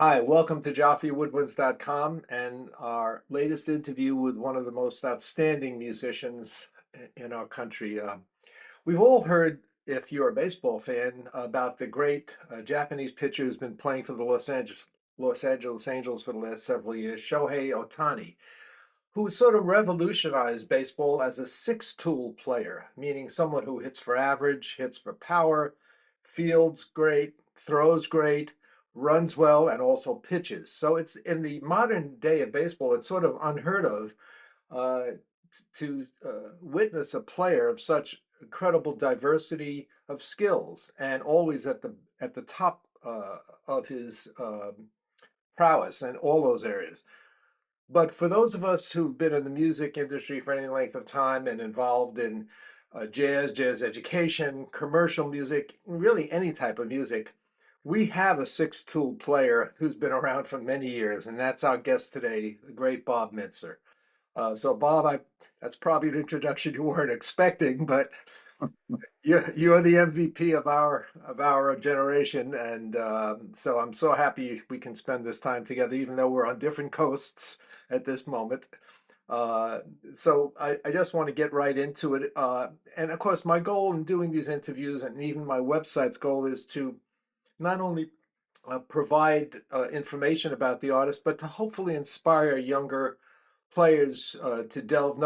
Hi, welcome to JoffyWoodwinds.com and our latest interview with one of the most outstanding musicians in our country. We've all heard, if you're a baseball fan, about the great Japanese pitcher who's been playing for the Los Angeles Angels for the last several years, Shohei Ohtani, who sort of revolutionized baseball as a six-tool player, meaning someone who hits for average, hits for power, fields great, throws great, runs well, and also pitches. So it's in the modern day of baseball, it's sort of unheard of uh, to witness a player of such incredible diversity of skills and always at the top of his prowess in all those areas. But for those of us who've been in the music industry for any length of time and involved in jazz education, commercial music, really any type of music, we have a six-tool player who's been around for many years, and that's our guest today, the great Bob Mintzer. So, Bob, that's probably an introduction you weren't expecting, but you're the MVP of our generation, and so I'm so happy we can spend this time together, even though we're on different coasts at this moment. Uh, so I just want to get right into it. And of course, my goal in doing these interviews, and even my website's goal, is to not only provide information about the artist, but to hopefully inspire younger players to delve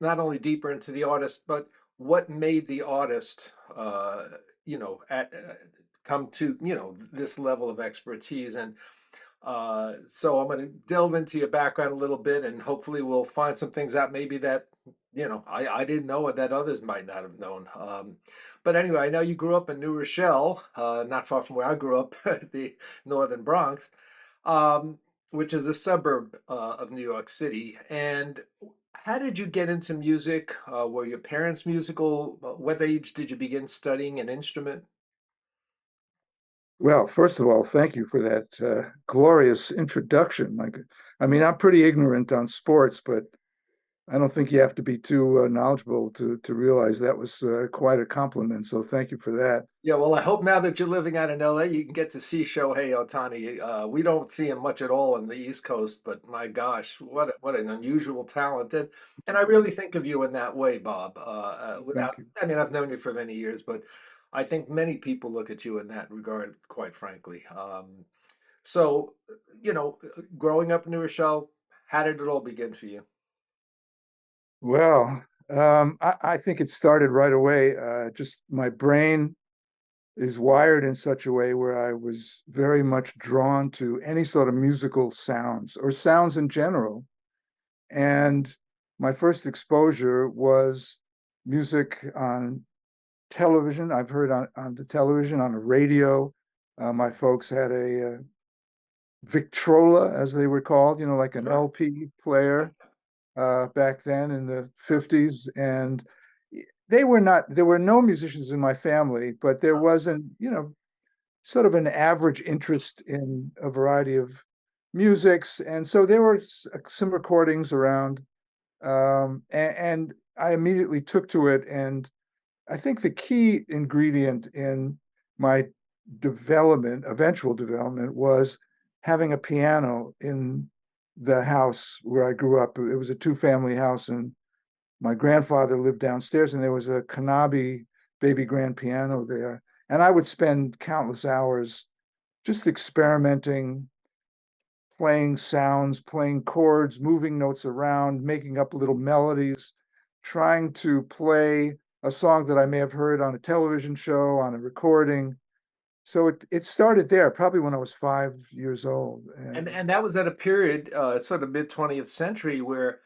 not only deeper into the artist, but what made the artist, come to this level of expertise. And so I'm going to delve into your background a little bit, and hopefully we'll find some things out maybe that I didn't know or that others might not have known. But anyway, I know you grew up in New Rochelle, not far from where I grew up, the northern Bronx, um, which is a suburb of New York City. And how did you get into music? Were your parents musical? What age did you begin studying an instrument? Well, first of all, thank you for that glorious introduction. I mean, I'm pretty ignorant on sports, but I don't think you have to be too knowledgeable to realize that was quite a compliment. So thank you for that. Yeah, well, I hope now that you're living out in LA, you can get to see Shohei Ohtani. We don't see him much at all on the East Coast, but my gosh, what an unusual talent. And I really think of you in that way, Bob. Thank you. I mean, I've known you for many years, but I think many people look at you in that regard, quite frankly. So, growing up in New Rochelle, how did it all begin for you? Well, I think it started right away. Just my brain is wired in such a way where I was very much drawn to any sort of musical sounds or sounds in general. And my first exposure was music on television. I've heard on the television, on the radio. My folks had a Victrola, as they were called, like an Sure. LP player back then in the 50s. And they were not, there were no musicians in my family, but there wasn't, sort of an average interest in a variety of musics. And so there were some recordings around, and I immediately took to it. And I think the key ingredient in my eventual development, was having a piano in the house where I grew up. It was a two-family house, and my grandfather lived downstairs, and there was a Kanabi baby grand piano there. And I would spend countless hours just experimenting, playing sounds, playing chords, moving notes around, making up little melodies, trying to play a song that I may have heard on a television show, on a recording. So it started there, probably when I was 5 years old. And And that was at a period, sort of mid 20th century, where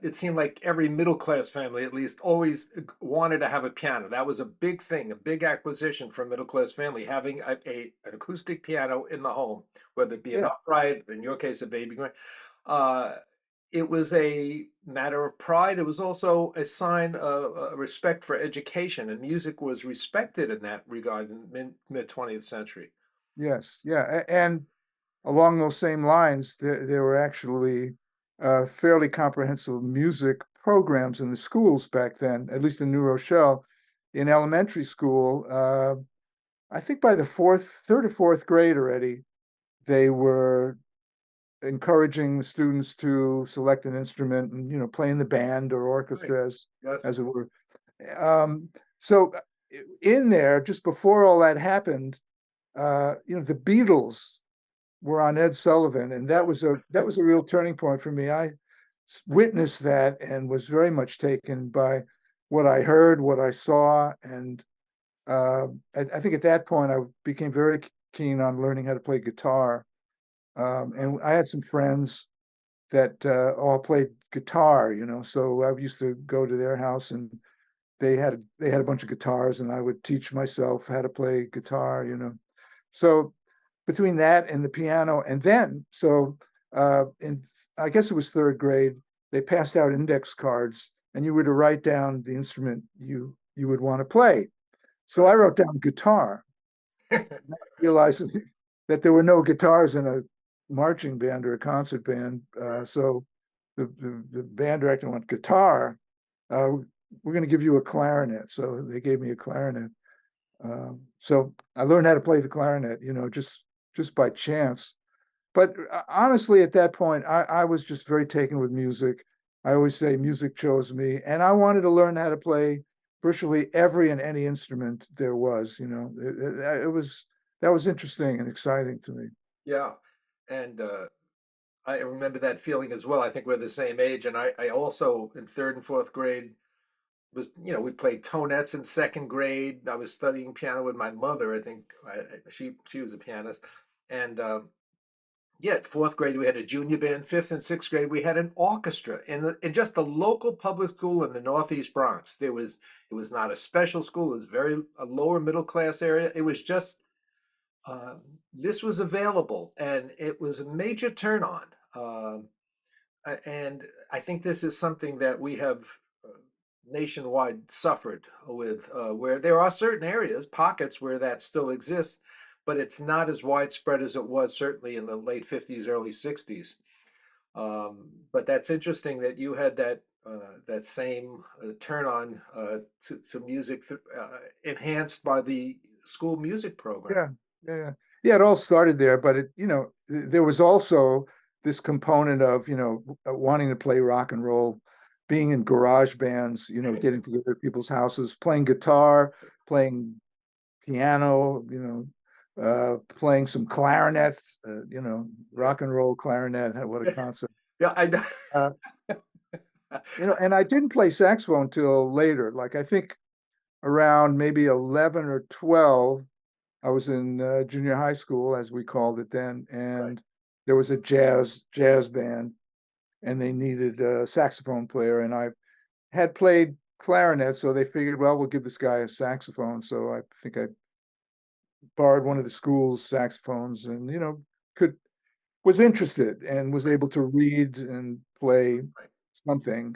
it seemed like every middle class family, at least, always wanted to have a piano. That was a big thing, a big acquisition for a middle class family, having an acoustic piano in the home, whether it be an yeah, upright, in your case, a baby grand. Uh, it was a matter of pride. It was also a sign of respect for education, and music was respected in that regard in the mid 20th century. Yes, yeah, and along those same lines, there were actually fairly comprehensive music programs in the schools back then, at least in New Rochelle. In elementary school, I think by the third or fourth grade already, they were encouraging the students to select an instrument and play in the band or Right. orchestra Yes. as it were. So in there, just before all that happened, the Beatles were on Ed Sullivan, and that was a real turning point for me. I witnessed that and was very much taken by what I heard, what I saw, and I think at that point I became very keen on learning how to play guitar. And I had some friends that all played guitar, so I used to go to their house and they had a bunch of guitars, and I would teach myself how to play guitar. So between that and the piano, and then in I guess it was third grade, they passed out index cards, and you were to write down the instrument you would want to play. So I Right. wrote down guitar, not realizing that there were no guitars in a marching band or a concert band. So the band director went, guitar. We're going to give you a clarinet. So they gave me a clarinet. So I learned how to play the clarinet, just by chance. But honestly, at that point, I was just very taken with music. I always say music chose me, and I wanted to learn how to play virtually every and any instrument there was. That was interesting and exciting to me. Yeah. And I remember that feeling as well. I think we're the same age. And I also, in third and fourth grade, we played tonettes in second grade. I was studying piano with my mother. I think she was a pianist. And yeah, fourth grade, we had a junior band. Fifth and sixth grade, we had an orchestra in just a local public school in the Northeast Bronx. It was not a special school. It was very a lower middle class area. It was just uh, this was available, and it was a major turn on. And I think this is something that we have nationwide suffered with, where there are certain areas, pockets where that still exists, but it's not as widespread as it was certainly in the late 50s, early 60s. But that's interesting that you had that same turn on to music enhanced by the school music program. Yeah, yeah, yeah. Yeah, it all started there, but there was also this component of, wanting to play rock and roll, being in garage bands, getting together at people's houses, playing guitar, playing piano, playing some clarinet, Yeah, rock and roll clarinet. What a concept. yeah, I know. Uh, and I didn't play saxophone until later. Like I think around maybe 11 or 12, I was in junior high school, as we called it then, Right. and there was a jazz band, and they needed a saxophone player, and I had played clarinet, so they figured, well, we'll give this guy a saxophone. So I think I borrowed one of the school's saxophones, and could was interested and was able to read and play Right. something.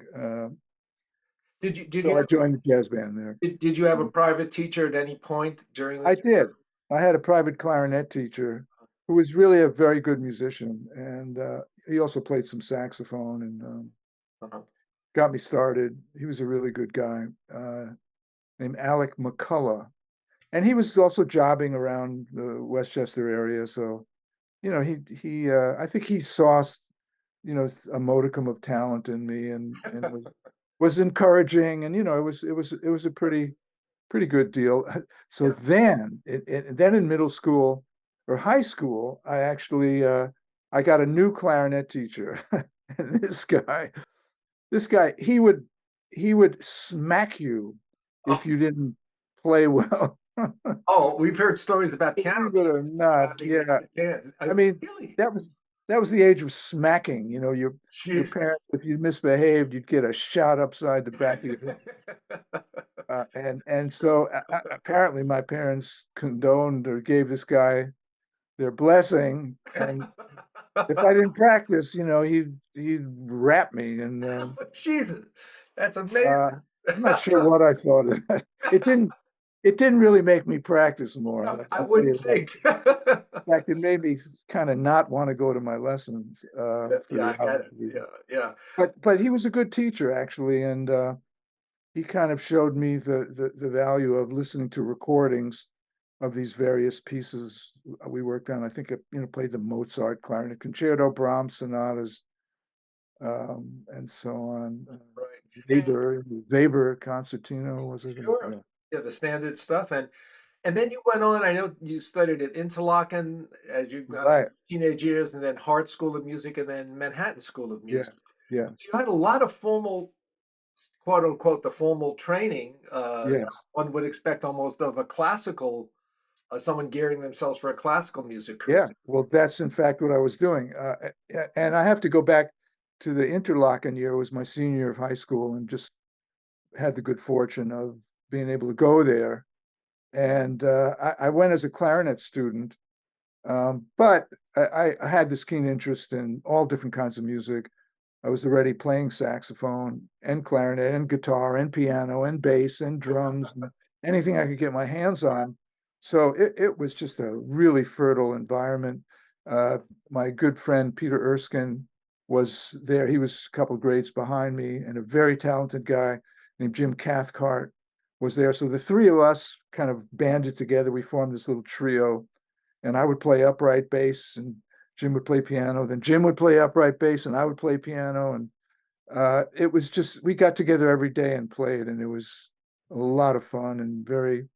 Did So I joined the jazz band there. did you have a private teacher at any point during I this? did. I had a private clarinet teacher who was really a very good musician, and he also played some saxophone and Uh-huh. got me started. He was a really good guy named Alec McCullough, and he was also jobbing around the Westchester area. So he I think he saw a modicum of talent in me, and was encouraging, and it was a pretty good deal. So Yeah. then in middle school or high school, I actually I got a new clarinet teacher. And this guy, he would smack you Oh, if you didn't play well. oh, we've heard stories about piano Believe it or teachers not, slapping yeah. the kids. I mean, Really? that was the age of smacking. Your Jeez. parents, if you misbehaved, you'd get a shot upside the back of your head. And so apparently my parents condoned or gave this guy their blessing, and if I didn't practice, he'd rap me, and Jesus, that's uh, amazing. I'm not sure what I thought of that. It didn't really make me practice more. No, I I'll tell wouldn't you that. think. In fact, it made me kind of not want to go to my lessons Yeah, for yeah, the I get album it. reading. Yeah, yeah. But he was a good teacher actually, and he kind of showed me the value of listening to recordings of these various pieces we worked on. I think I played the Mozart clarinet concerto, Brahms sonatas, and so on. Right. And Weber concertino was it? sure. Yeah, Yeah, the standard stuff. And then you went on, I know you studied at Interlochen as you got right. teenage years, and then Hart School of Music, and then Manhattan School of Yeah, Music. yeah, You had a lot of formal, quote unquote, the formal training. yeah, One would expect almost of a classical, someone gearing themselves for a classical music career. yeah. Well, that's in fact what I was doing. And I have to go back to the Interlochen year. It was my senior year of high school, and just had the good fortune of being able to go there. And I went as a clarinet student, but I had this keen interest in all different kinds of music. I was already playing saxophone and clarinet and guitar and piano and bass and drums and anything I could get my hands on. So it was just a really fertile environment. Uh, my good friend Peter Erskine was there. He was a couple grades behind me, and a very talented guy named Jim Cathcart was there. So the three of us kind of banded together. We formed this little trio, and I would play upright bass, and Jim would play piano. Then Jim would play upright bass, and I would play piano. And it was just we got together every day and played, and it was a lot of fun and very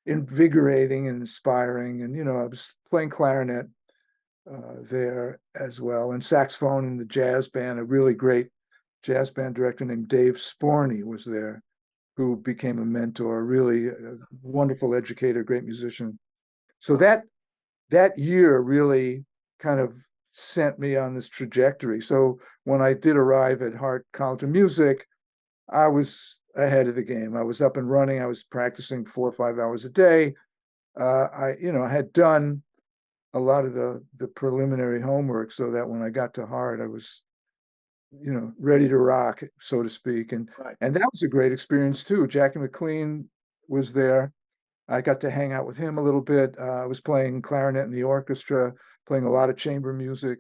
invigorating and inspiring. And I was playing clarinet there as well, and saxophone in the jazz band. A really great jazz band director named Dave Sporny was there, who became a mentor, really a wonderful educator, great musician. So that year really kind of sent me on this trajectory. So when I did arrive at Hart College of Music, I was ahead of the game. I was up and running. I was practicing 4 or 5 hours a day. I had done a lot of the preliminary homework so that when I got to Hart, I was, ready to rock, so to speak. And Right. and that was a great experience too. Jackie McLean was there. I got to hang out with him a little bit. I was playing clarinet in the orchestra, playing a lot of chamber music,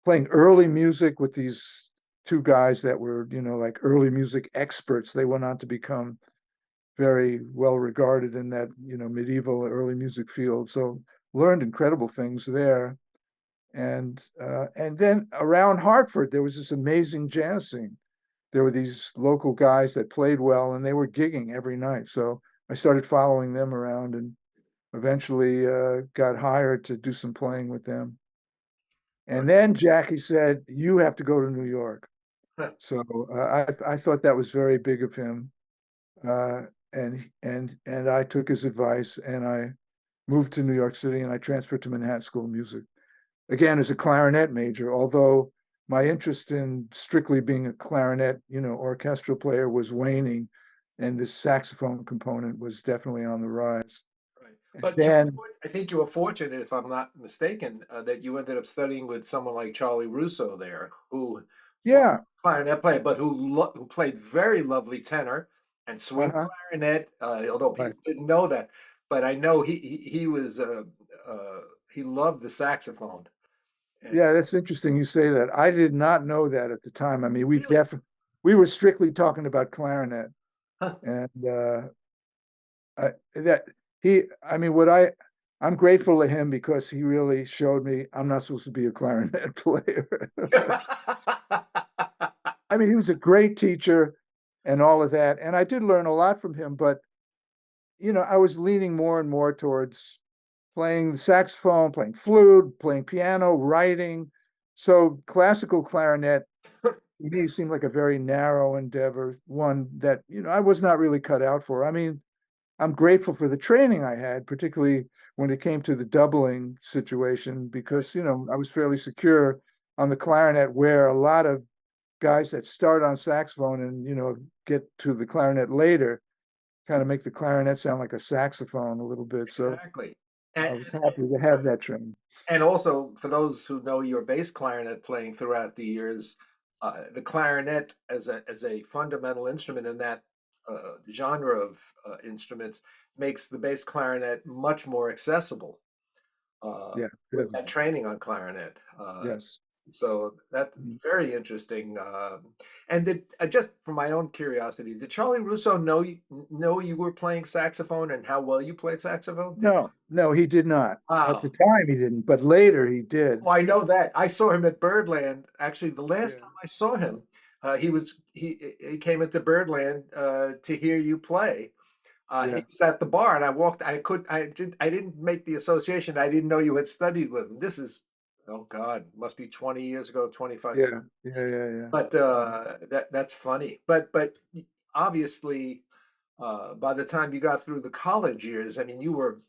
playing early music with these two guys that were, like early music experts. They went on to become very well regarded in that, medieval early music field. So learned incredible things there. And then around Hartford, there was this amazing jazz scene. There were these local guys that played well, and they were gigging every night. So I started following them around, and eventually got hired to do some playing with them. And then Jackie said, "You have to go to New York." So I thought that was very big of him, uh, and I took his advice, and I moved to New York City, and I transferred to Manhattan School of Music again as a clarinet major. Although my interest in strictly being a clarinet, orchestral player was waning, and this saxophone component was definitely on the rise. Right. And But then, I think you were fortunate, if I'm not mistaken, that you ended up studying with someone like Charlie Russo there, who was yeah, a clarinet player, but who played very lovely tenor and swing uh-huh, clarinet. Although right. people didn't know that, but I know he was he loved the saxophone. And Yeah, that's interesting you say that. I did not know that at the time. I mean, really, we were strictly talking about clarinet, huh. and that I mean, I'm grateful to him because he really showed me I'm not supposed to be a clarinet player. I mean, he was a great teacher and all of that, and I did learn a lot from him, but I was leaning more and more towards playing the saxophone, playing flute, playing piano, writing. So classical clarinet to me seemed like a very narrow endeavor, one that, I was not really cut out for. I mean, I'm grateful for the training I had, particularly when it came to the doubling situation, because, I was fairly secure on the clarinet, where a lot of guys that start on saxophone and, get to the clarinet later kind of make the clarinet sound like a saxophone a little bit. So Exactly. I And, was happy to have that training. and also, for those who know your bass clarinet playing throughout the years, the clarinet as a fundamental instrument in that genre of instruments makes the bass clarinet much more accessible Yeah, with that definitely. training on clarinet. Yes. So that's Mm. very interesting. And did, just for my own curiosity, did Charlie Russo know you were playing saxophone and how well you played saxophone? Did, No, no, he did not. At wow. the time, he didn't, but later he Oh, did. I know that. I saw him at Birdland. Actually, the last Yeah, time I saw him, he came into Birdland to hear you play. He yeah, was at the bar, and I walked. I didn't make the association. I didn't know you had studied with him. This is, oh God, must be 20 years ago, 25. yeah, yeah. But that's funny. But obviously, by the time you got through the college years, I mean, you were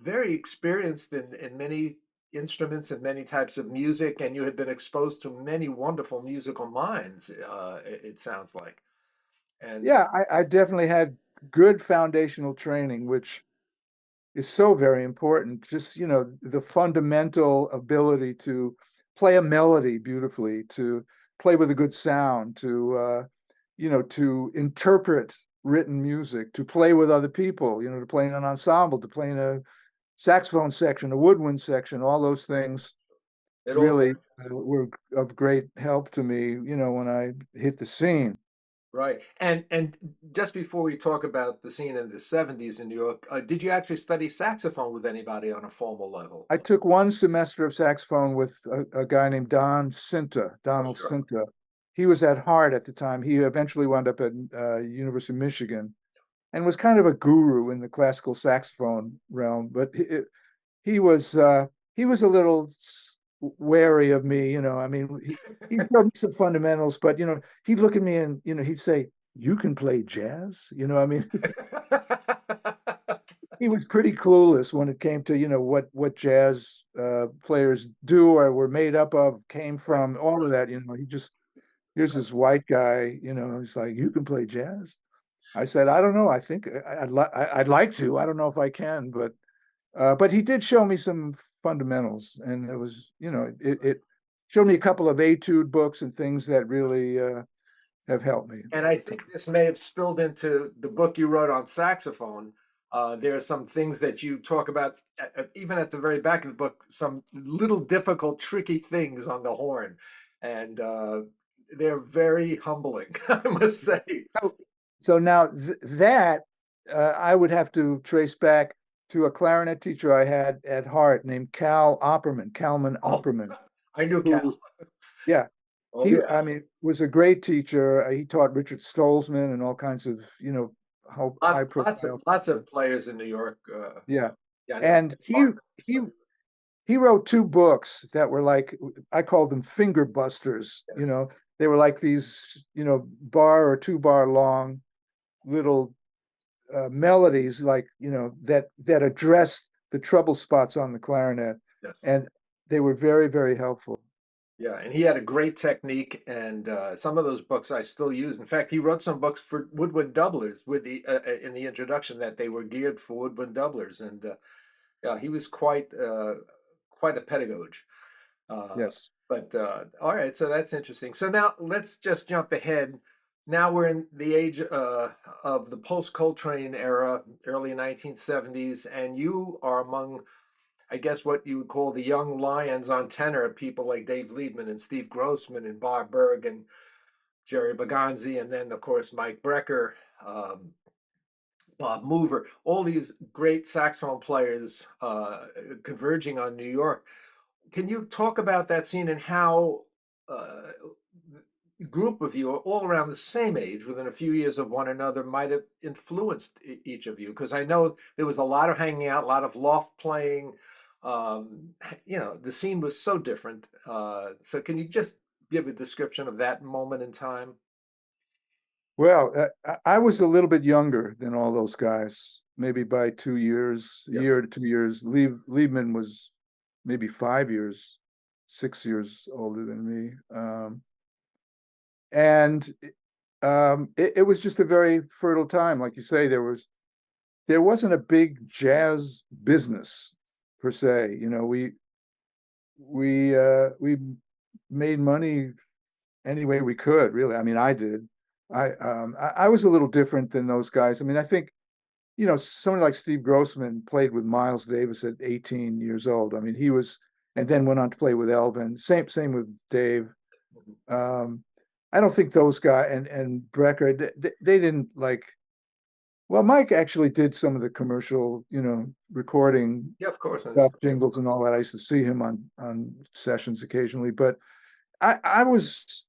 very experienced in many instruments and many types of music, and you had been exposed to many wonderful musical minds. It sounds like, and Yeah, I definitely had good foundational training, which is so very important. Just, the fundamental ability to play a melody beautifully, to play with a good sound, to interpret written music, to play with other people, to play in an ensemble, to play in a saxophone section, a woodwind section, all those things it all really were of great help to me, when I hit the scene. right. And just before we talk about the scene in the 70s in New York, did you actually study saxophone with anybody on a formal level? I took one semester of saxophone with a guy named Oh, Donald sure. Cinta. He was at Hart at the time. He eventually wound up at University of Michigan and was kind of a guru in the classical saxophone realm. But he was a little wary of me. I mean, he showed me some fundamentals, but he'd look at me and he'd say, "You can play jazz." I mean, he was pretty clueless when it came to what jazz players do or were made up of, came Right, from, all of that. He just, here's this white guy. He's like, "You can play jazz." I said, "I don't know. I think I'd like to. I don't know if I can, but he did show me some fundamentals, and it was, it showed me a couple of etude books and things that really have helped me. and I think this may have spilled into the book you wrote on saxophone. There are some things that you talk about, even at the very back of the book, some little difficult, tricky things on the horn. And they're very humbling, I must say. So, so now that I would have to trace back to a clarinet teacher I had at Hart named Kalman Oh, Opperman, I knew Cal. who, yeah, Oh, yeah. I mean, was a great teacher. He taught Richard Stolzman and all kinds of, high profile Lots people. of players in New York. Yeah. Yeah, I know And Parker he studied. he wrote two books that were like, I called them finger busters. Yes. They were like these, bar or two bar long little melodies, like that addressed the trouble spots on the clarinet, Yes. and they were very, very helpful. Yeah, and he had a great technique, and some of those books I still use. In fact, he wrote some books for woodwind doublers with the in the introduction that they were geared for woodwind doublers, and yeah, he was quite a pedagogue. Uh, Yes. but all right, so that's interesting. So now let's just jump ahead. Now we're in the age of the post Coltrane era, early 1970s, and you are among, I guess, what you would call the young lions on tenor, people like Dave Liebman and Steve Grossman and Bob Berg and Jerry Baganzi, and then of course Mike Brecker, um, Bob Mover, all these great saxophone players converging on New York. Can you talk about that scene and how uh, the group of you, all around the same age, within a few years of one another, might have influenced each of you? Because I know there was a lot of hanging out, a lot of loft playing. Um, the scene was so different. So can you just give a description of that moment in time? Well, I was a little bit younger than all those guys, maybe by 2 years, a Yep. year to 2 years. Liebman was maybe 5 years, 6 years older than me. And it was just a very fertile time. Like you say, there wasn't a big jazz business per se. We made money any way we could, really. I mean, I did. I was a little different than those guys. I mean, I think, somebody like Steve Grossman played with Miles Davis at 18 years old. I mean, and then went on to play with Elvin. Same with Dave. Um, I don't think those guys and Brecker, they didn't like. Well, Mike actually did some of the commercial, recording Yeah, of course. stuff, jingles and all that. I used to see him on sessions occasionally, but I was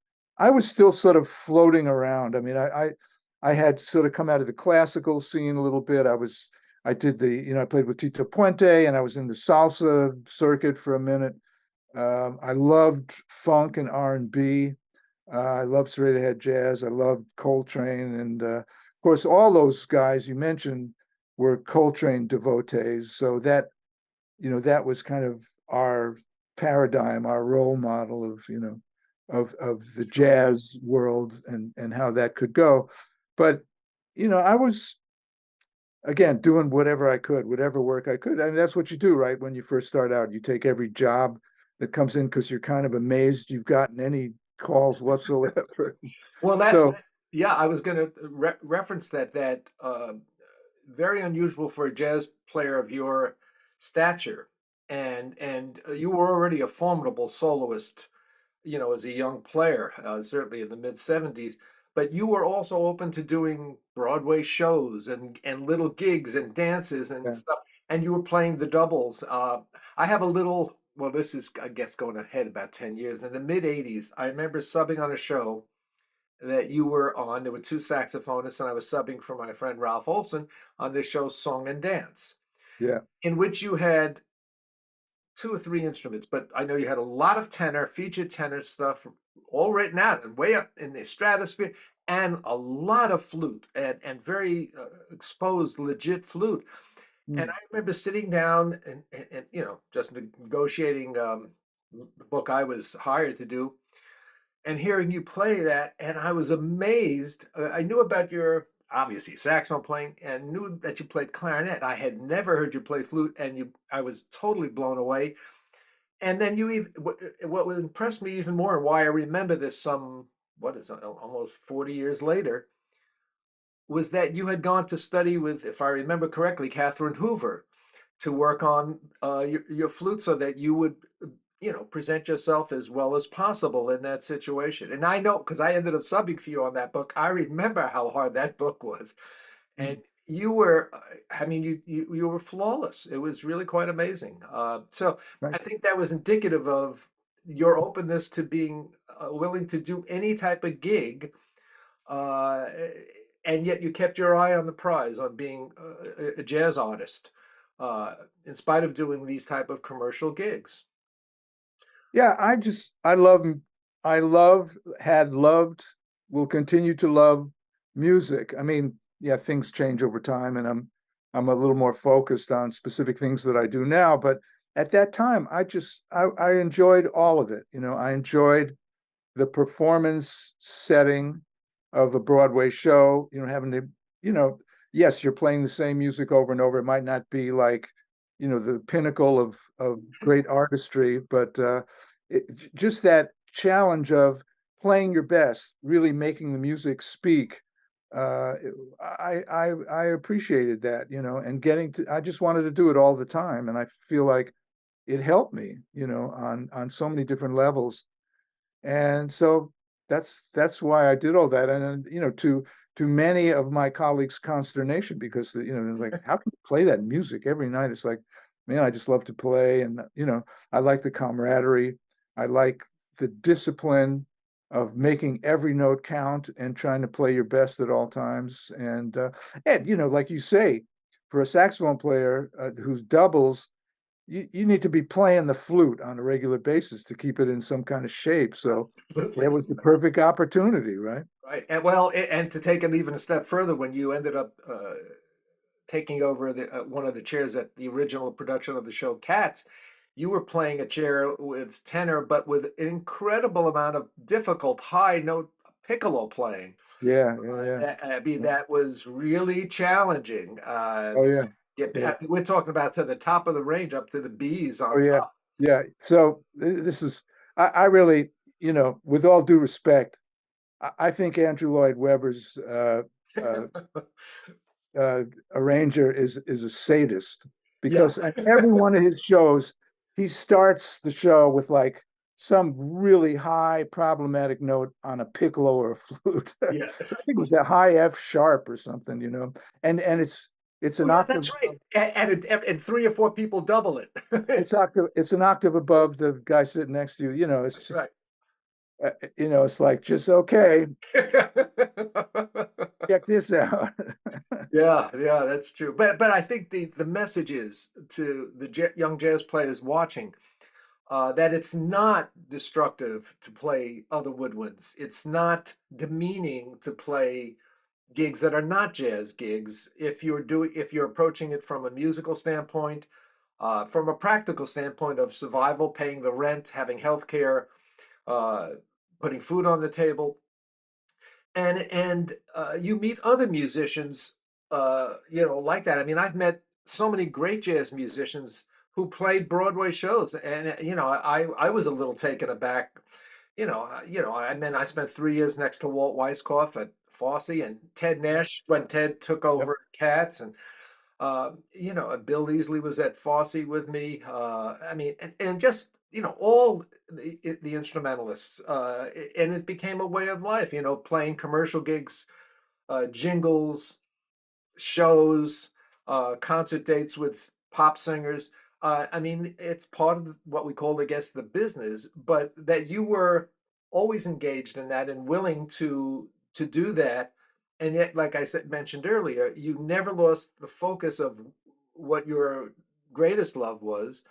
still sort of floating around. I mean, I had sort of come out of the classical scene a little bit. I did I played with Tito Puente, and I was in the salsa circuit for a minute. I loved funk and R&B. I loved straight ahead jazz. I loved Coltrane, and of course, all those guys you mentioned were Coltrane devotees. So that was kind of our paradigm, our role model of the Sure. jazz world and how that could go. But I was again doing whatever I could, whatever work I could. I mean, that's what you do, right? When you first start out, you take every job that comes in because you're kind of amazed you've gotten any calls whatsoever. Well, So yeah, I was going to reference very unusual for a jazz player of your stature, and you were already a formidable soloist, as a young player, certainly in the mid '70s. But you were also open to doing Broadway shows and little gigs and dances and yeah, stuff, and you were playing the doubles. I have a little. Well, this is, I guess, going ahead about 10 years. In the mid '80s, I remember subbing on a show that you were on. There were two saxophonists, and I was subbing for my friend Ralph Olson on this show, Song and Dance, yeah, in which you had two or three instruments, but I know you had a lot of tenor, featured tenor stuff, all written out and way up in the stratosphere, and a lot of flute and very exposed, legit flute. And mm, I remember sitting down and just negotiating the book I was hired to do and hearing you play that, and I was amazed. I knew about your obviously saxophone playing and knew that you played clarinet. I had never heard you play flute, and I was totally blown away. And then you even what would impress me even more, and why I remember this what is it, almost 40 years later, was that you had gone to study with, if I remember correctly, Catherine Hoover to work on your flute so that you would present yourself as well as possible in that situation. And I know because I ended up subbing for you on that book. I remember how hard that book was, and mm, you were, I mean, you were flawless. It was really quite amazing. So I right. think that was indicative of your openness to being willing to do any type of gig, uh, and yet you kept your eye on the prize, on being a jazz artist, uh, in spite of doing these type of commercial gigs. Yeah, I love, had loved, will continue to love music. I mean, yeah, things change over time, and I'm a little more focused on specific things that I do now. But at that time, I enjoyed all of it. I enjoyed the performance setting of a Broadway show, having to, you know, yes, you're playing the same music over and over. It might not be like, the pinnacle of great artistry, but just that challenge of playing your best, really making the music speak. Uh, I appreciated that, and I just wanted to do it all the time, and I feel like it helped me, on so many different levels. And so that's why I did all that. And then, to many of my colleagues' consternation, because they're like, how can you play that music every night? It's like, man, I just love to play, and I like the camaraderie. I like the discipline of making every note count and trying to play your best at all times. And like you say, for a saxophone player who's doubles, you need to be playing the flute on a regular basis to keep it in some kind of shape. So Absolutely. it was the perfect opportunity, right? Right. And well, and to take it even a step further, when you ended up taking over one of the chairs at the original production of the show Cats, you were playing a chair with tenor, but with an incredible amount of difficult high note piccolo playing. Yeah, yeah, yeah. I mean, Yeah. that was really challenging. Oh yeah. Yeah, Yeah. we're talking about to the top of the range, up to the B's Oh on yeah. top. Yeah. So this is I really, with all due respect, I think Andrew Lloyd Webber's uh, uh, arranger is a sadist Yeah. because in every one of his shows, he starts the show with like some really high problematic note on a piccolo or a flute. I Yeah. think it was a high F sharp or something, and it's Oh, an yeah, octave that's right. And three or four people double it. it's an octave above the guy sitting next to you. It's That's just right. it's like just okay, check this out. Yeah, yeah, that's true. But I think the message is to the young jazz players watching, that it's not destructive to play other woodwinds. It's not demeaning to play gigs that are not jazz gigs if you're approaching it from a musical standpoint, from a practical standpoint of survival, paying the rent, having health care, uh, putting food on the table, and you meet other musicians, like that. I mean, I've met so many great jazz musicians who played Broadway shows, and I was a little taken aback. I mean, I spent 3 years next to Walt Weiskopf at Fosse, and Ted Nash when Ted took Yep. over Cats, and Bill Easley was at Fosse with me. I mean, and just all the instrumentalists, and it became a way of life. Playing commercial gigs, jingles, shows, concert dates with pop singers. I mean, it's part of what we call, I guess, the business, but that you were always engaged in that and willing to do that. And yet, like I said, mentioned earlier, you never lost the focus of what your greatest love was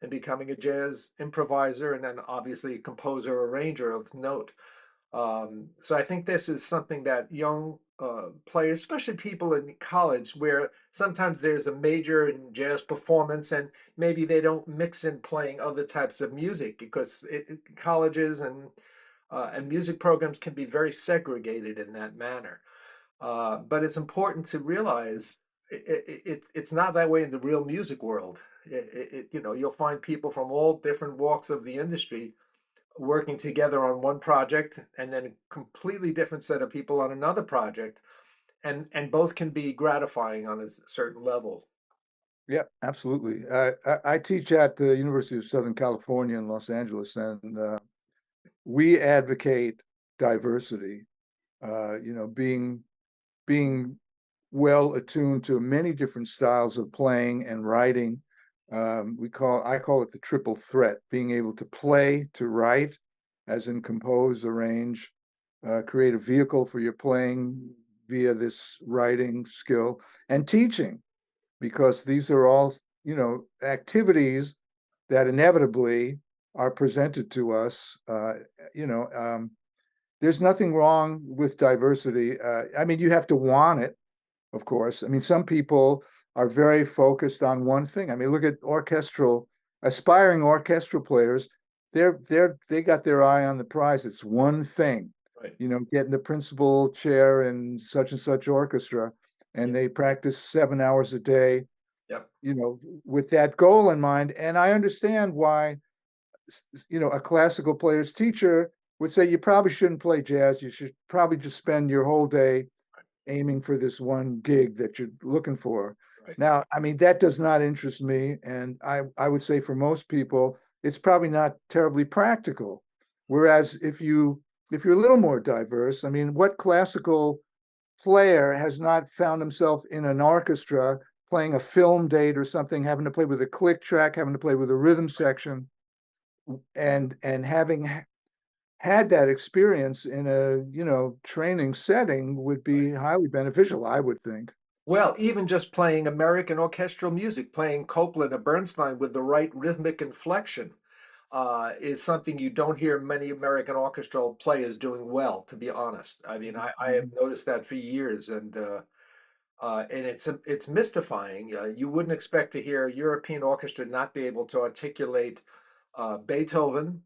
in becoming a jazz improviser and then obviously a composer, arranger of note. So I think this is something that young players, especially people in college, where sometimes there's a major in jazz performance and maybe they don't mix in playing other types of music because colleges and music programs can be very segregated in that manner. But it's important to realize it's not that way in the real music world. You'll find people from all different walks of the industry working together on one project and then a completely different set of people on another project, and both can be gratifying on a certain level. Yeah, absolutely. I teach at the University of Southern California in Los Angeles, and we advocate diversity. Being well attuned to many different styles of playing and writing. I call it the triple threat: being able to play, to write, as in compose, arrange, create a vehicle for your playing via this writing skill, and teaching, because these are all, activities that inevitably are presented to us. You know, there's nothing wrong with diversity. I mean, you have to want it, of course. I mean, some people are very focused on one thing. I mean, look at aspiring orchestral players. They got their eye on the prize. It's one thing, Right. getting the principal chair in such and such orchestra, Yeah. and they practice 7 hours a day, Yep. with that goal in mind. And I understand why, a classical player's teacher would say you probably shouldn't play jazz. You should probably just spend your whole day aiming for this one gig that you're looking for. Right. Now, I mean, that does not interest me. And I would say for most people, it's probably not terribly practical. Whereas if you're a little more diverse, I mean, what classical player has not found himself in an orchestra playing a film date or something, having to play with a click track, having to play with a rhythm section, and having had that experience in a training setting would Right. be highly beneficial, I would think. Well, even just playing American orchestral music, playing Copland or Bernstein with the right rhythmic inflection, is something you don't hear many American orchestral players doing well, to be honest. I mean, I have noticed that for years, and it's mystifying. You wouldn't expect to hear a European orchestra not be able to articulate Beethoven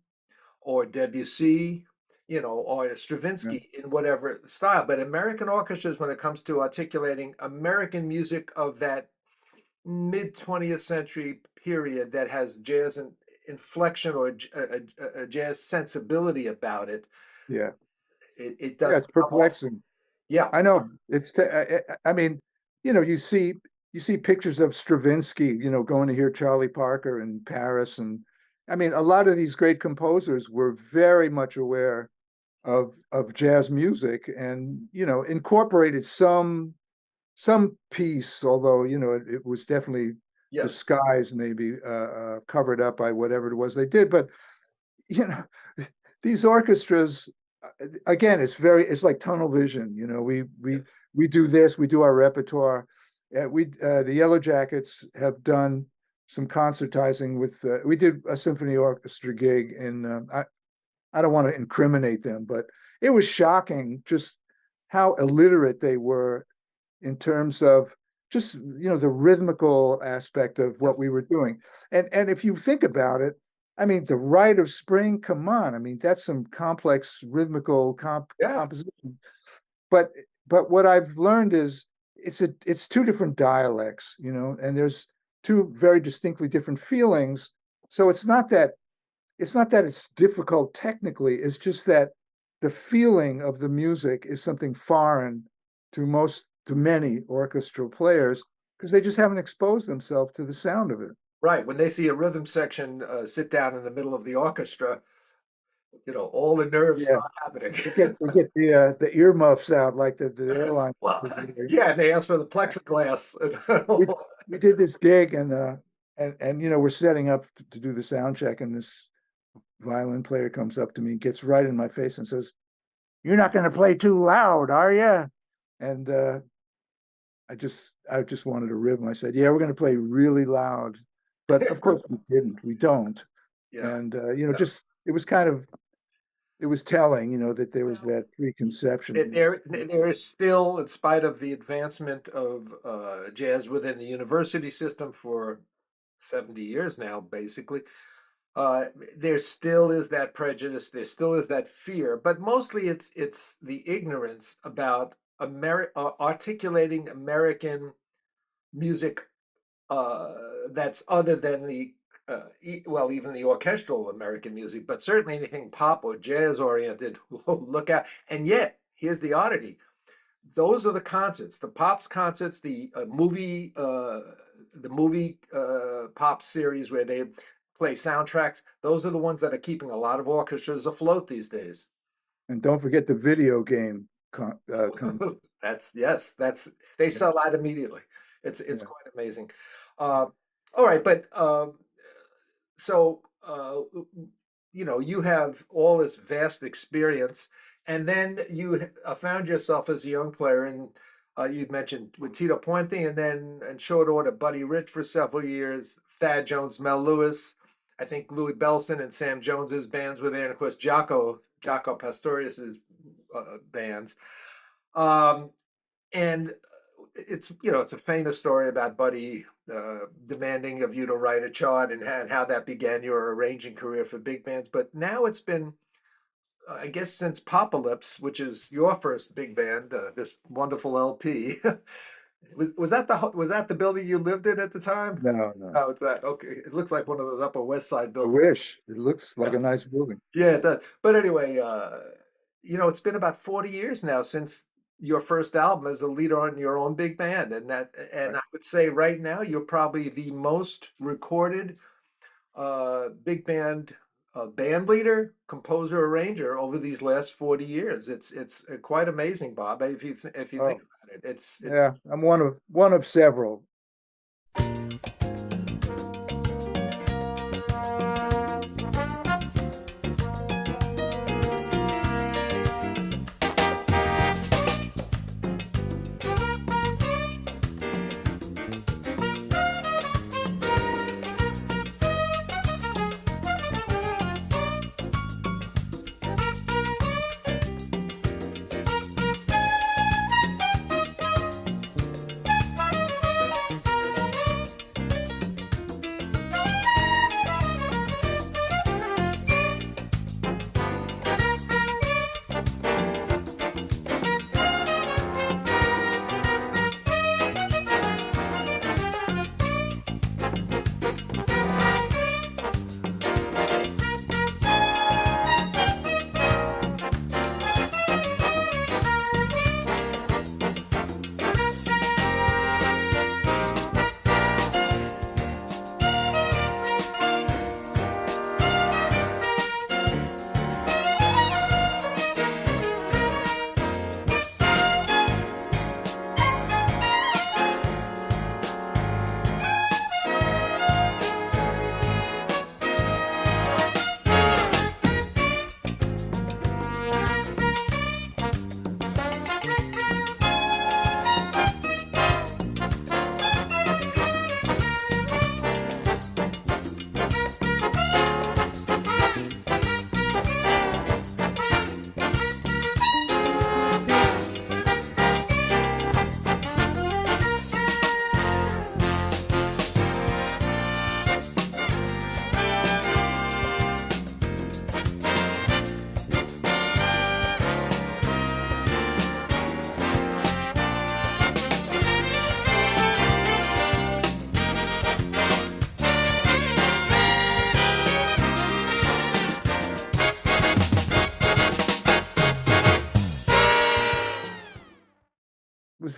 or Debussy, or Yeah. Stravinsky in whatever style. But American orchestras, when it comes to articulating American music of that mid 20th century period that has jazz and inflection or a jazz sensibility about it, Yeah. it Yeah, doesn't it's come off. perplexing. Yeah, I know. I mean, you see pictures of Stravinsky, going to hear Charlie Parker in Paris. And I mean, a lot of these great composers were very much aware of jazz music and, incorporated some piece, although, it was definitely yes, disguised, maybe covered up by whatever it was they did. But, you know, these orchestras, again, it's like tunnel vision. We do this, we do our repertoire. The Yellowjackets have done some concertizing with. We did a symphony orchestra gig, and I don't want to incriminate them, but it was shocking just how illiterate they were in terms of just the rhythmical aspect of what yes, we were doing. And if you think about it, I mean, the Rite of Spring, come on. I mean, that's some complex rhythmical yeah, composition. But what I've learned is it's two different dialects, and there's two very distinctly different feelings. So it's not that it's difficult technically, it's just that the feeling of the music is something foreign to many orchestral players because they just haven't exposed themselves to the sound of it. right. When they see a rhythm section sit down in the middle of the orchestra, all the nerves Yeah, start happening. they get the earmuffs out like the airline. Well, yeah, and they ask for the plexiglass. we we did this gig and we're setting up to do the sound check, and this violin player comes up to me, gets right in my face and says, "You're not going to play too loud, are you?" And I just wanted to rib him. I said, "Yeah, we're going to play really loud," but of course we didn't. We don't. Yeah. And just it was telling, that there was Well, that preconception. there is still, in spite of the advancement of jazz within the university system for 70 years now, basically, uh, there still is that prejudice. There still is that fear, but mostly it's the ignorance about articulating American music uh, that's other than well, even the orchestral American music, but certainly anything pop or jazz oriented. Look at, and yet here's the oddity: those are the concerts, the pops concerts, the movie pop series where they play soundtracks. Those are the ones that are keeping a lot of orchestras afloat these days. And don't forget the video game. That's yes, that's they Yeah, sell out immediately. It's yeah. quite amazing. All right, but so you have all this vast experience, and then you found yourself as a young player, and you'd mentioned with Tito Puente, and then in short order, Buddy Rich for several years, Thad Jones, Mel Lewis, I think Louie Bellson and Sam Jones's bands were there, and of course Jaco Pastorius's bands. Um, and it's a famous story about Buddy demanding of you to write a chart and how that began your arranging career for big bands. But now it's been, I guess, since Popalypse, which is your first big band, this wonderful LP. Was that the building you lived in at the time? No, no. Oh, it's that. Okay, it looks like one of those Upper West Side I buildings. wish. It looks like Yeah. a nice building. Yeah, it does. But anyway, it's been about 40 years now since your first album as a leader on your own big band, and Right. I would say right now you're probably the most recorded big band band leader, composer, arranger over these last 40 years. It's quite amazing, Bob. If you think Oh, about it, it's yeah. I'm one of several.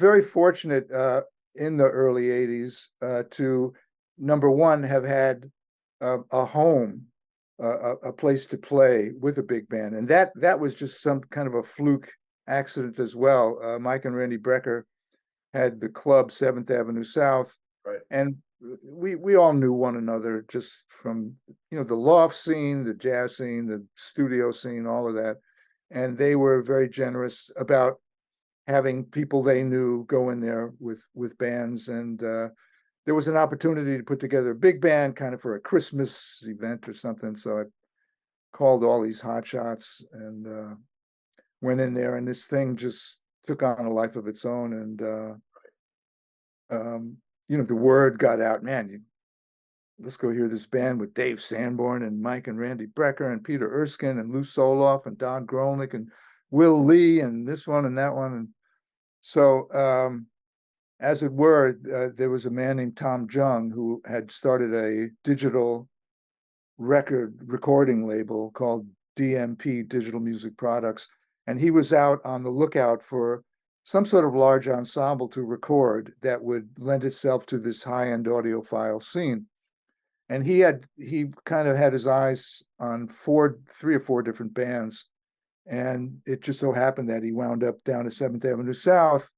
very fortunate in the early 80s to, number one, have had a home, a place to play with a big band. And that was just some kind of a fluke accident as well. Mike and Randy Brecker had the club 7th Avenue South, Right. and we all knew one another just from, the loft scene, the jazz scene, the studio scene, all of that. And they were very generous about having people they knew go in there with bands. And there was an opportunity to put together a big band kind of for a Christmas event or something. So I called all these hot shots and went in there, and this thing just took on a life of its own. And the word got out, man, let's go hear this band with Dave Sanborn and Mike and Randy Brecker and Peter Erskine and Lou Soloff and Don Grolnick and Will Lee and this one and that one. And so, as it were, there was a man named Tom Jung who had started a digital record recording label called DMP, Digital Music Products. And he was out on the lookout for some sort of large ensemble to record that would lend itself to this high-end audiophile scene. And he kind of had his eyes on 3 or 4 different bands. And it just so happened that he wound up down at 7th Avenue South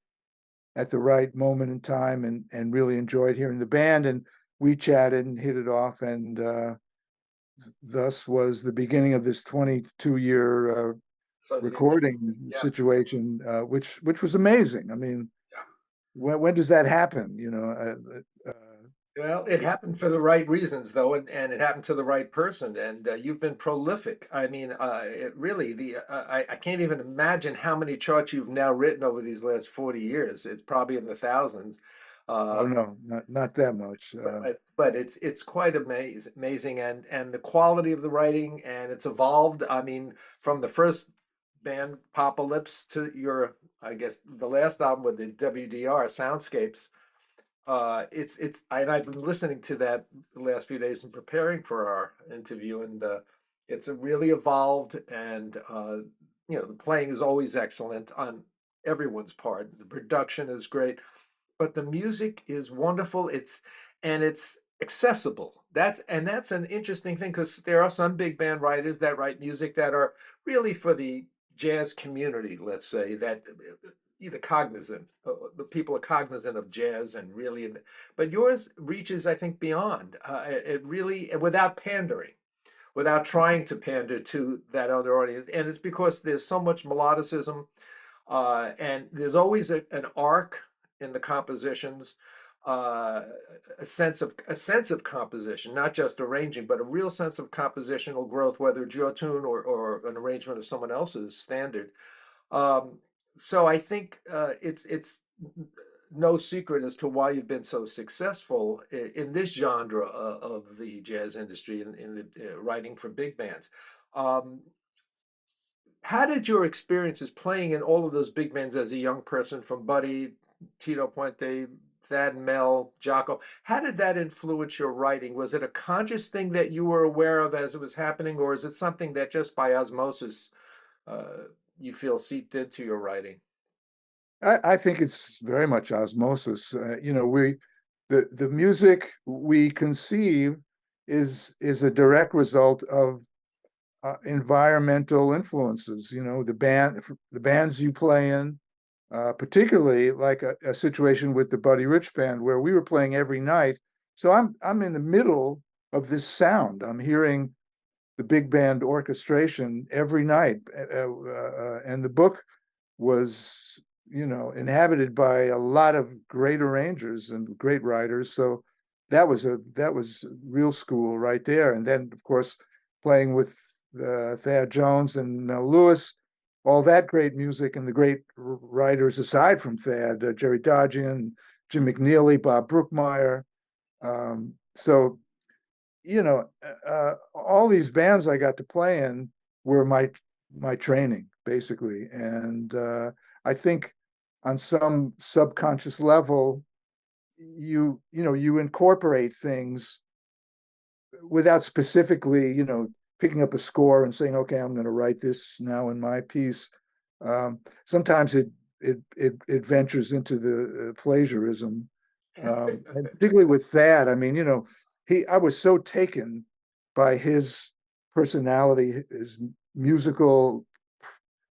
at the right moment in time, and really enjoyed hearing the band. And we chatted and hit it off. And thus was the beginning of this 22-year So recording yeah, situation, which was amazing. I mean, yeah. when does that happen? Well, it happened for the right reasons, though, and it happened to the right person. And you've been prolific. I mean, it really I can't even imagine how many charts you've now written over these last 40 years. It's probably in the thousands. Oh Uh, no, not that much. but it's quite amazing, and the quality of the writing, and it's evolved. I mean, from the first band Popalypse to your, I guess, the last album with the WDR Soundscapes. And I've been listening to that the last few days and preparing for our interview, and it's a really evolved, and the playing is always excellent on everyone's part. The production is great, but the music is wonderful. It's accessible. That's an interesting thing, because there are some big band writers that write music that are really for the jazz community, let's say, that either cognizant, the people are cognizant of jazz and really, but yours reaches, I think, beyond. It really, without pandering, without trying to pander to that other audience, and it's because there's so much melodicism, and there's always an arc in the compositions, uh, a sense of composition, not just arranging, but a real sense of compositional growth, whether it's your tune or an arrangement of someone else's standard. Um, so I think it's no secret as to why you've been so successful in this genre of the jazz industry, in the writing for big bands. Um, how did your experiences playing in all of those big bands as a young person, from Buddy, Tito Puente, Thad and Mel, Jaco, how did that influence your writing? Was it a conscious thing that you were aware of as it was happening, or is it something that just by osmosis uh, you feel seeped into your writing? I think it's very much osmosis. The music we conceive is a direct result of environmental influences. The bands you play in, particularly like a situation with the Buddy Rich band where we were playing every night. So I'm in the middle of this sound. I'm hearing the big band orchestration every night, and the book was inhabited by a lot of great arrangers and great writers. So that was real school right there. And then of course playing with Thad Jones and Mel Lewis, all that great music, and the great writers aside from Thad, Jerry Dodgian, Jim McNeely, Bob Brookmeyer. So all these bands I got to play in were my training basically. And I think on some subconscious level, you incorporate things without specifically, picking up a score and saying, okay, I'm going to write this now in my piece. Sometimes it ventures into the plagiarism, and particularly with Thad. I mean, I was so taken by his personality, his musical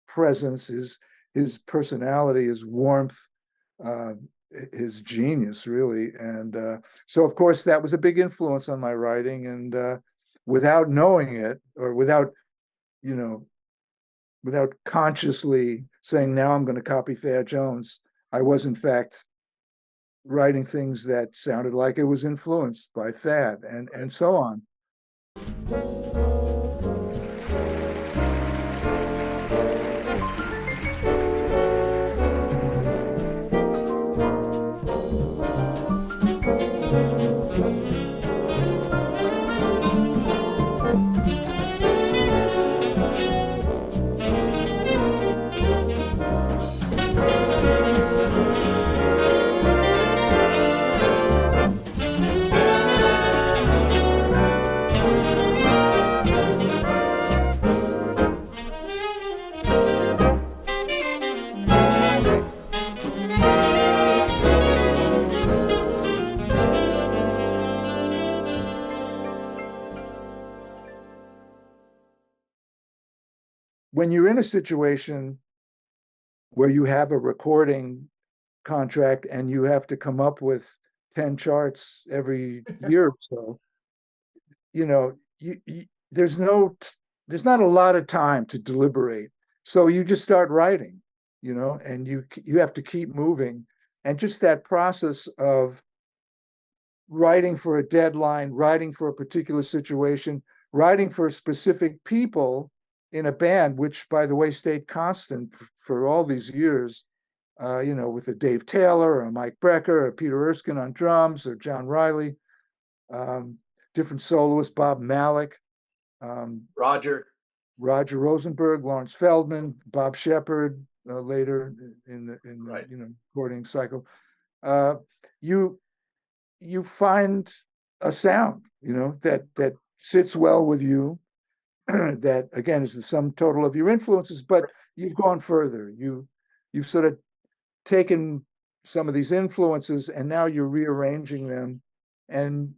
presence, his personality, his warmth, uh, his genius, really. And so, of course, that was a big influence on my writing. And without knowing it, or you know, without consciously saying, now I'm going to copy Thad Jones, I was in fact writing things that sounded like it was influenced by Thad, and so on. When you're in a situation where you have a recording contract and you have to come up with 10 charts every year or so, you know, there's there's not a lot of time to deliberate. So you just start writing, and you have to keep moving. And just that process of writing for a deadline, writing for a particular situation, writing for specific people in a band, which, by the way, stayed constant for all these years, with a Dave Taylor or a Mike Brecker or Peter Erskine on drums or John Riley, um, different soloists, Bob Malik, Roger. Roger Rosenberg, Lawrence Feldman, Bob Shepard, later in the Right. recording cycle. Uh, you you find a sound, that sits well with you, that again is the sum total of your influences, but you've gone further. You've sort of taken some of these influences and now you're rearranging them, and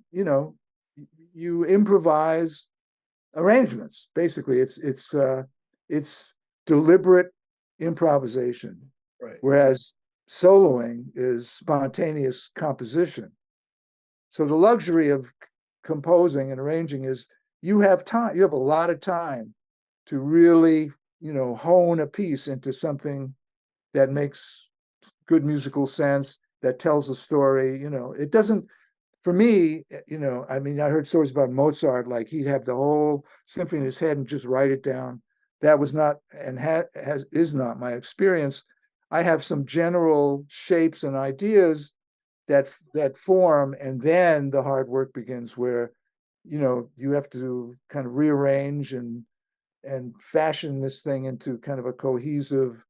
you improvise arrangements. Basically, it's deliberate improvisation, Right. whereas soloing is spontaneous composition. So the luxury of composing and arranging is you have time, you have a lot of time to really, hone a piece into something that makes good musical sense, that tells a story. It doesn't, for me, I mean, I heard stories about Mozart, like he'd have the whole symphony in his head and just write it down. That was not, and is not my experience. I have some general shapes and ideas that form, and then the hard work begins, where you have to kind of rearrange and fashion this thing into kind of a cohesive,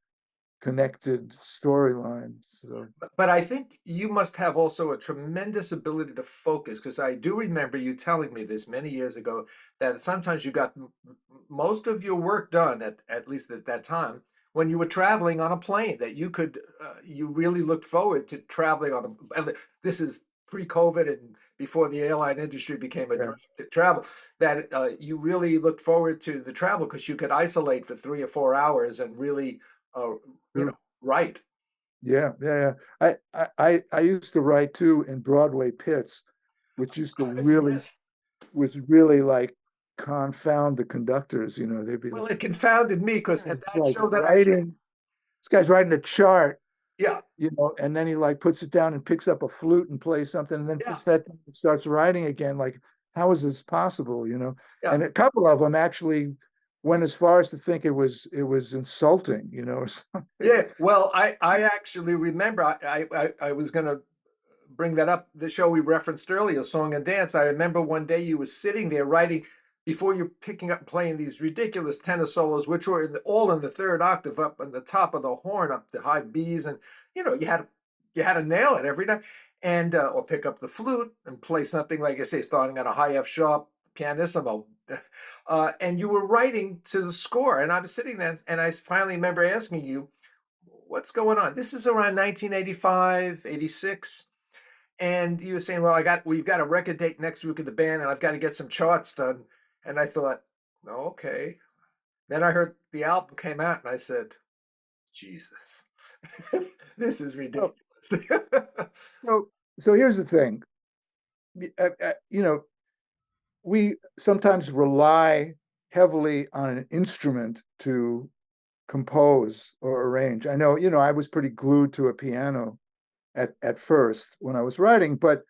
connected storyline. So But I think you must have also a tremendous ability to focus, because I do remember you telling me this many years ago, that sometimes you got most of your work done, at least at that time, when you were traveling on a plane, that you really looked forward to traveling on a, and this is pre-COVID and before the airline industry became a yeah, dream to travel, that you really looked forward to the travel because you could isolate for 3 or 4 hours and really, uh, true. write. Yeah. I used to write too in Broadway pits, which used to really Yes. was really like confound the conductors. They'd be Well, like, it confounded me because at it's that like show that I did, writing. This guy's writing a chart, yeah, and then he like puts it down and picks up a flute and plays something, and then yeah, puts that down and starts writing again. Like, how is this possible? yeah, And a couple of them actually went as far as to think it was insulting, or something. yeah. Well, I actually remember I was going to bring that up. The show we referenced earlier, Song and Dance. I remember one day you were sitting there writing before you're picking up and playing these ridiculous tenor solos, which were all in the third octave up on the top of the horn, up the high B's, and you had to nail it every night, and or pick up the flute and play something like I say, starting at a high F sharp pianissimo. And you were writing to the score, and I was sitting there, and I finally remember asking you, what's going on? This is around 1985, 86. And you were saying, well, we've got a record date next week with the band, and I've got to get some charts done. And I thought, oh, okay. Then I heard the album came out, and I said, Jesus, this is ridiculous. Oh, so so here's the thing. You know, we sometimes rely heavily on an instrument to compose or arrange. I know, I was pretty glued to a piano at first when I was writing, but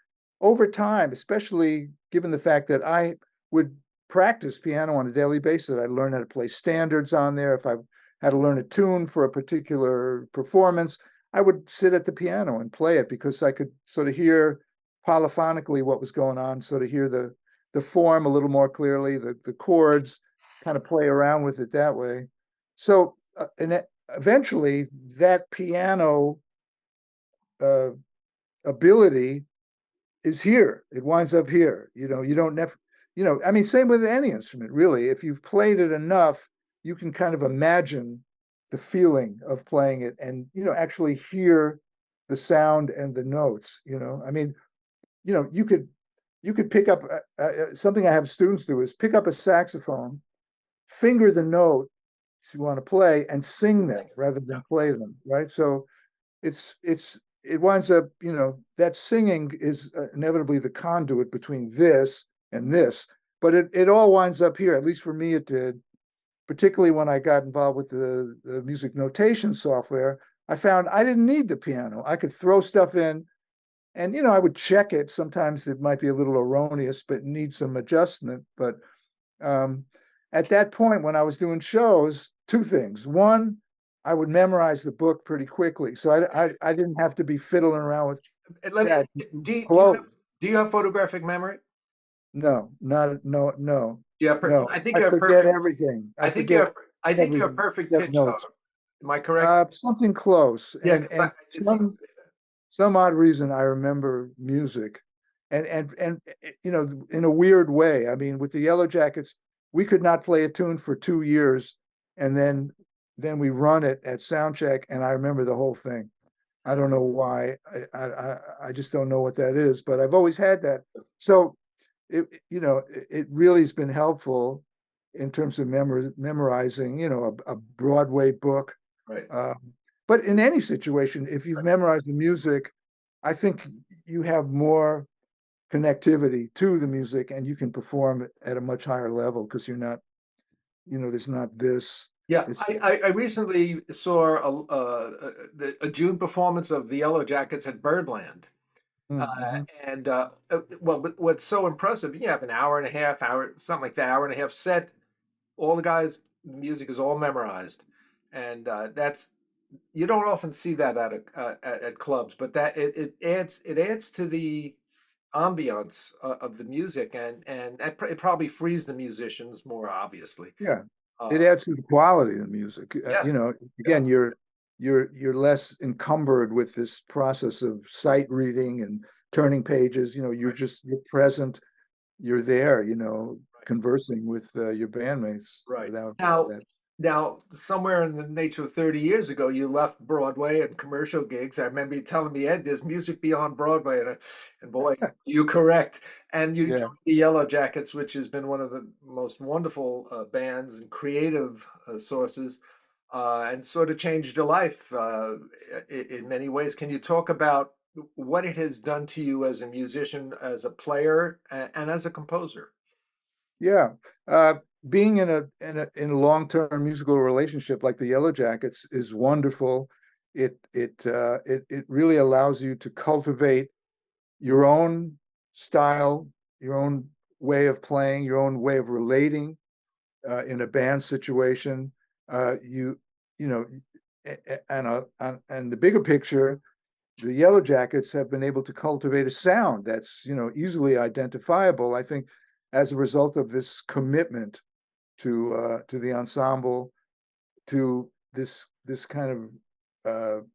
over time, especially given the fact that I would practice piano on a daily basis, I learned how to play standards on there. If I had to learn a tune for a particular performance, I would sit at the piano and play it because I could sort of hear polyphonically what was going on, sort of hear the form a little more clearly, the chords, kind of play around with it that way. So, eventually, that piano uh, ability is here. It winds up here. You don't never, I mean, same with any instrument, really. If you've played it enough, you can kind of imagine the feeling of playing it and, actually hear the sound and the notes. I mean, you could pick up something I have students do is pick up a saxophone, finger the note you want to play, and sing them rather than play them, right? So it winds up, that singing is inevitably the conduit between this and this, but it all winds up here. At least for me, it did. Particularly when I got involved with the music notation software, I found I didn't need the piano. I could throw stuff in, and I would check it. Sometimes it might be a little erroneous, but need some adjustment. But um, at that point, when I was doing shows, two things. One, I would memorize the book pretty quickly, so I didn't have to be fiddling around with And let me, that. do you have photographic memory? No, not no, no, You have, no. I think I you have forget perfect, everything. I I think you forget have, I think you have everything perfect except pitch though. notes. Am I correct? Something close, Yeah, and because it seems. some odd reason I remember music, and in a weird way. I mean, with the Yellowjackets, we could not play a tune for 2 years, and then we run it at sound check, and I remember the whole thing. I don't know why. I just don't know what that is, but I've always had that. So it really has been helpful in terms of memorizing, a Broadway book. Right. Um, but in any situation, if you've memorized the music, I think you have more connectivity to the music and you can perform at a much higher level because you're not, there's not this. Yeah, It's I recently saw a June performance of the Yellowjackets at Birdland. Mhm. And well, what's so impressive, you have an hour and a half, something like that, hour and a half set. All the guys, the music is all memorized, and that's you don't often see that at clubs, but that it adds to the ambiance of the music, and it probably frees the musicians more obviously. Yeah, it Uh, adds to the quality of the music. yes, yeah, Again, you're less encumbered with this process of sight reading and turning pages. right, You're present, you're there, right. conversing with your bandmates Right. without Now, that. somewhere in the nature of 30 years ago, you left Broadway and commercial gigs. I remember you telling me, Ed, there's music beyond Broadway. And boy, you correct. And you Yeah, joined the Yellowjackets, which has been one of the most wonderful bands and creative sources, and sort of changed your life in many ways. Can you talk about what it has done to you as a musician, as a player, and as a composer? yeah. Uh, Being in a long-term musical relationship like the Yellowjackets is wonderful. It really allows you to cultivate your own style, your own way of playing, your own way of relating in a band situation. You know, and the bigger picture, the Yellowjackets have been able to cultivate a sound that's easily identifiable. I think as a result of this commitment to the ensemble, to this kind of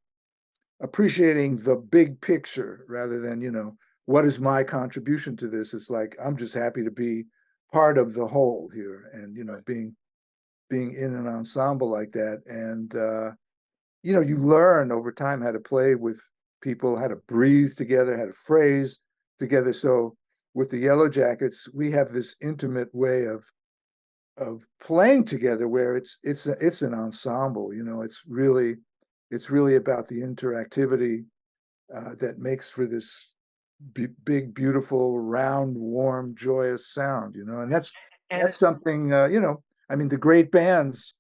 appreciating the big picture rather than what is my contribution to this. It's like I'm just happy to be part of the whole here, and Right. being in an ensemble like that, and you learn over time how to play with people, how to breathe together, how to phrase together. So with the Yellowjackets, we have this intimate way of playing together where it's an ensemble. It's really about the interactivity that makes for this big, beautiful, round, warm, joyous sound. And And that's something. I mean, the great bands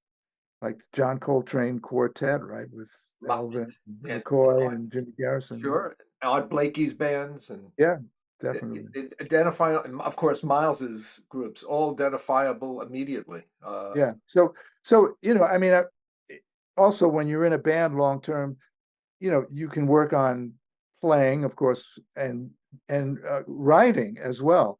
like John Coltrane Quartet, right, with my, Elvin, and McCoy, and Jimmy Garrison. sure, Art Blakey's bands and Yeah, definitely. identify, of course, Miles's groups, all identifiable immediately. Yeah. So I mean, also when you're in a band long term, you can work on playing, of course, and writing as well.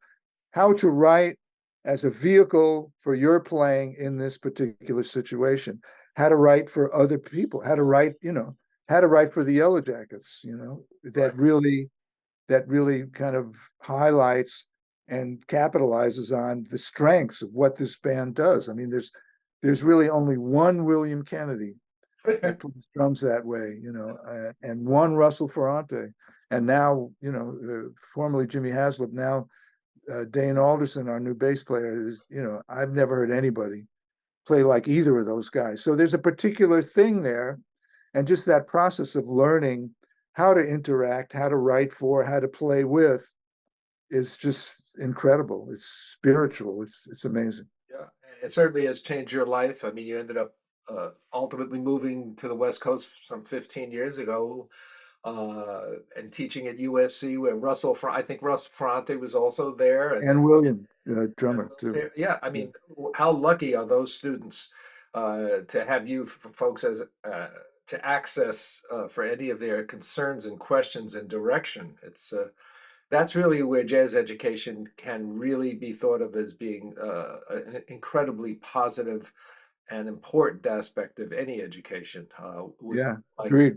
How to write as a vehicle for your playing in this particular situation. How to write for other people. How to write for the Yellowjackets. Right. That really kind of highlights and capitalizes on the strengths of what this band does. I mean, there's really only one William Kennedy that plays drums that way, and one Russell Ferrante, and now, formerly Jimmy Haslip, now Dane Alderson, our new bass player, is, I've never heard anybody play like either of those guys. So there's a particular thing there, and just that process of learning how to interact, how to write for, how to play with is just incredible. It's spiritual. It's amazing. Yeah, and it certainly has changed your life. I mean, you ended up ultimately moving to the West Coast some 15 years ago, and teaching at USC, where I think Russ Ferrante was also there, and And William, drummer too. yeah, I Yeah. mean, how lucky are those students to have you folks as to access for any of their concerns and questions and direction. It's That's really where jazz education can really be thought of as being an incredibly positive and important aspect of any education. Yeah, Like agreed.